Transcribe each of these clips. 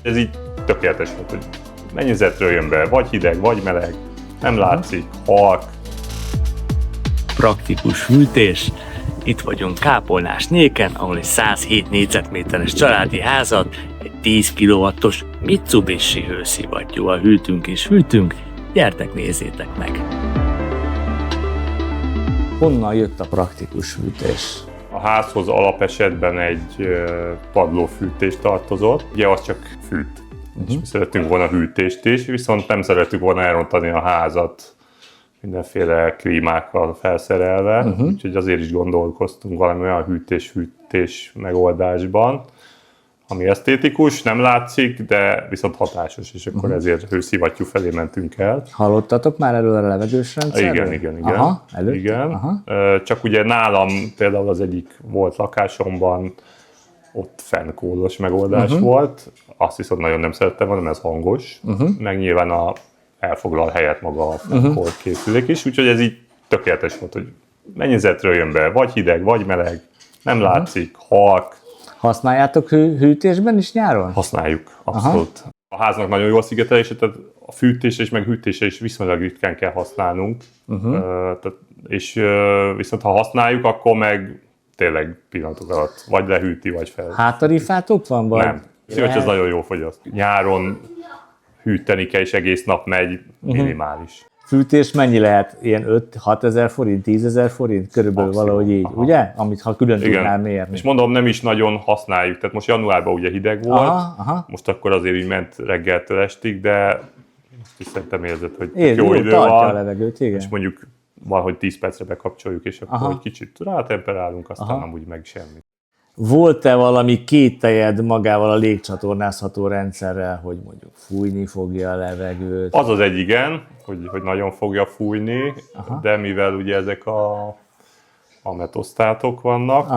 Ez így tökéletes volt, hogy mennyezetről jön be, vagy hideg, vagy meleg, nem látszik, halk. Praktikus hűtés. Itt vagyunk Kápolnás-Nyéken, ahol egy 107 négyzetméteres családi házat egy 10 kW-os Mitsubishi hőszivattyúval hűtünk és fűtünk. Gyertek, nézzétek meg! Honnan jött a praktikus hűtés? A házhoz alapesetben egy padlófűtés tartozott, ugye az csak fűt. És mi szerettünk volna hűtést is, viszont nem szerettük volna elrontani a házat mindenféle klímákkal felszerelve, úgyhogy azért is gondolkoztunk valami olyan hűtés-fűtés megoldásban, ami esztétikus, nem látszik, de viszont hatásos, és akkor ezért hőszivattyú felé mentünk el. Hallottatok már erről a levegős rendszerről? Igen. Aha, igen. Aha. Csak ugye nálam például az egyik volt lakásomban, ott fennkódos megoldás volt, azt viszont nagyon nem szerettem volna, mert ez hangos, meg nyilván elfoglal helyet maga a fennkód készülék is, úgyhogy ez így tökéletes volt, hogy mennyezetről jön be, vagy hideg, vagy meleg, nem látszik, halk. Használjátok hűtésben is nyáron? Használjuk, abszolút. A háznak nagyon jó a szigetelése, tehát a fűtésre és meg hűtésre is viszonylag ritkán kell használnunk, és viszont ha használjuk, akkor meg tényleg pillanatok alatt vagy lehűti, vagy fel. Háttarifátok van? Vagy? Nem. Szivattyú az nagyon jó fogyaszt. Nyáron hűteni kell, és egész nap megy, minimális. Fűtés mennyi lehet? Ilyen 5-6 ezer forint, 10 ezer forint? Körülbelül Maximum. valahogy így, ugye? Amit ha külön tudnál mérni. És mondom, nem is nagyon használjuk. Tehát most januárban ugye hideg volt, most akkor azért így ment reggeltől estig, de most is szerintem érzed, hogy jó idő van. A levegőt, igen. És mondjuk valahogy 10 percre bekapcsoljuk, és akkor egy kicsit rátemperálunk, aztán amúgy meg semmi. Volt-e valami kételjed magával a légcsatornázható rendszerrel, hogy mondjuk fújni fogja a levegőt? Az az egy igen, hogy nagyon fogja fújni, de mivel ugye ezek a metosztátok vannak,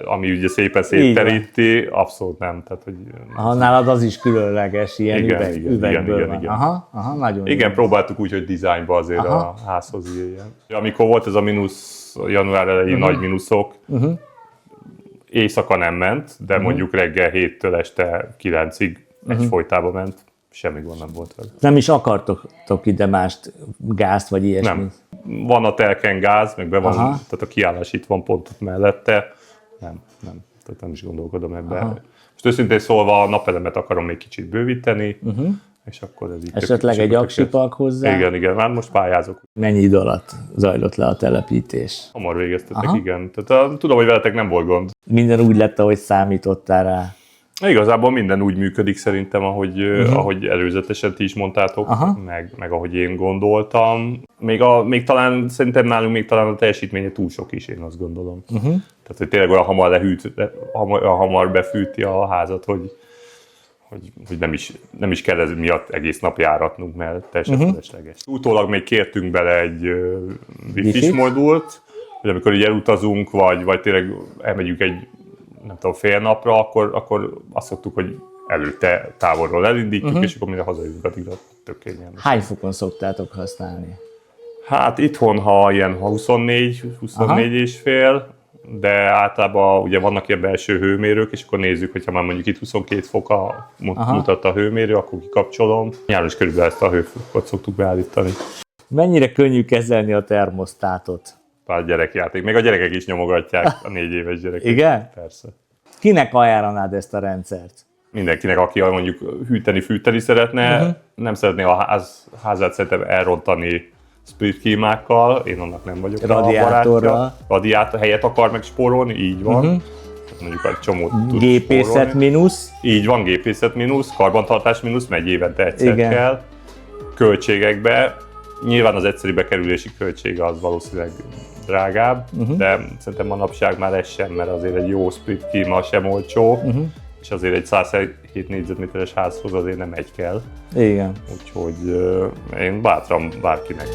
ami ugye szépen szétteríti, abszolút nem. Tehát, hogy nálad az is különleges, ilyen üvegből van. Igen. Nagyon igen, jó. próbáltuk úgy, hogy dizájnba azért a házhoz írjen. Amikor volt ez a mínusz, január elején nagy mínuszok, éjszaka nem ment, de mondjuk reggel 7-től este 9-ig egyfolytában ment, semmi gond nem volt vele. Nem is akartok ide mást, gázt vagy ilyesmit? Nem. Van a telken gáz, meg be van, tehát a kiállás itt van pont ott mellette. Nem. Tehát nem is gondolkodom ebben. Most őszintén szólva a napelemet akarom még kicsit bővíteni, és akkor ez így esetleg egy aksipark hozzá? Igen, már most pályázok. Mennyi idő alatt zajlott le a telepítés? Hamar végeztetek, igen. Tehát tudom, hogy veletek nem volt gond. Minden úgy lett, ahogy számítottál rá? Igazából minden úgy működik szerintem, ahogy előzetesen ti is mondtátok, meg ahogy én gondoltam. Még talán, szerintem nálunk még talán a teljesítménye túl sok is, én azt gondolom. Tehát, hogy tényleg olyan hamar befűti a házat, hogy nem is kell ez miatt egész nap járatnunk, mert teljesen felesleges. Utólag még kértünk bele egy wifi-s modult, hogy amikor így elutazunk, vagy tényleg elmegyünk egy nem tudom, fél napra, akkor azt szoktuk, hogy előtte távolról elindítjuk, és akkor mire hazajövünk, addigra tök kényelmes. Hány fokon szoktátok használni? Hát itthon, ha ilyen 24 és fél, de általában ugye vannak ilyen belső hőmérők, és akkor nézzük, hogyha már mondjuk itt 22 foka mutatta a hőmérő, akkor kikapcsolom. Nyáron is körülbelül ezt a hőfokot szoktuk beállítani. Mennyire könnyű kezelni a termosztátot? Pár gyerekjáték. Még a gyerekek is nyomogatják, a 4 éves gyerekek. Igen? Persze. Kinek ajánlanád ezt a rendszert? Mindenkinek, aki mondjuk fűteni szeretne, nem szeretné a házát szerintem elrontani split klímákkal, én annak nem vagyok radiátorral. Radiátor helyet akar meg spórolni, így van. Mondjuk egy csomót tud gépészet spórolni. mínusz. Így van, gépészet mínusz, karbantartás mínusz, megy évente egyszer kell. Költségekbe, nyilván az egyszerű bekerülési költsége az valószínűleg drágább, de szerintem manapság már ez sem, mert azért egy jó split klíma sem olcsó, és azért egy 107 négyzetméteres házhoz azért nem egy kell. Igen. Úgyhogy én bátran bárkinek.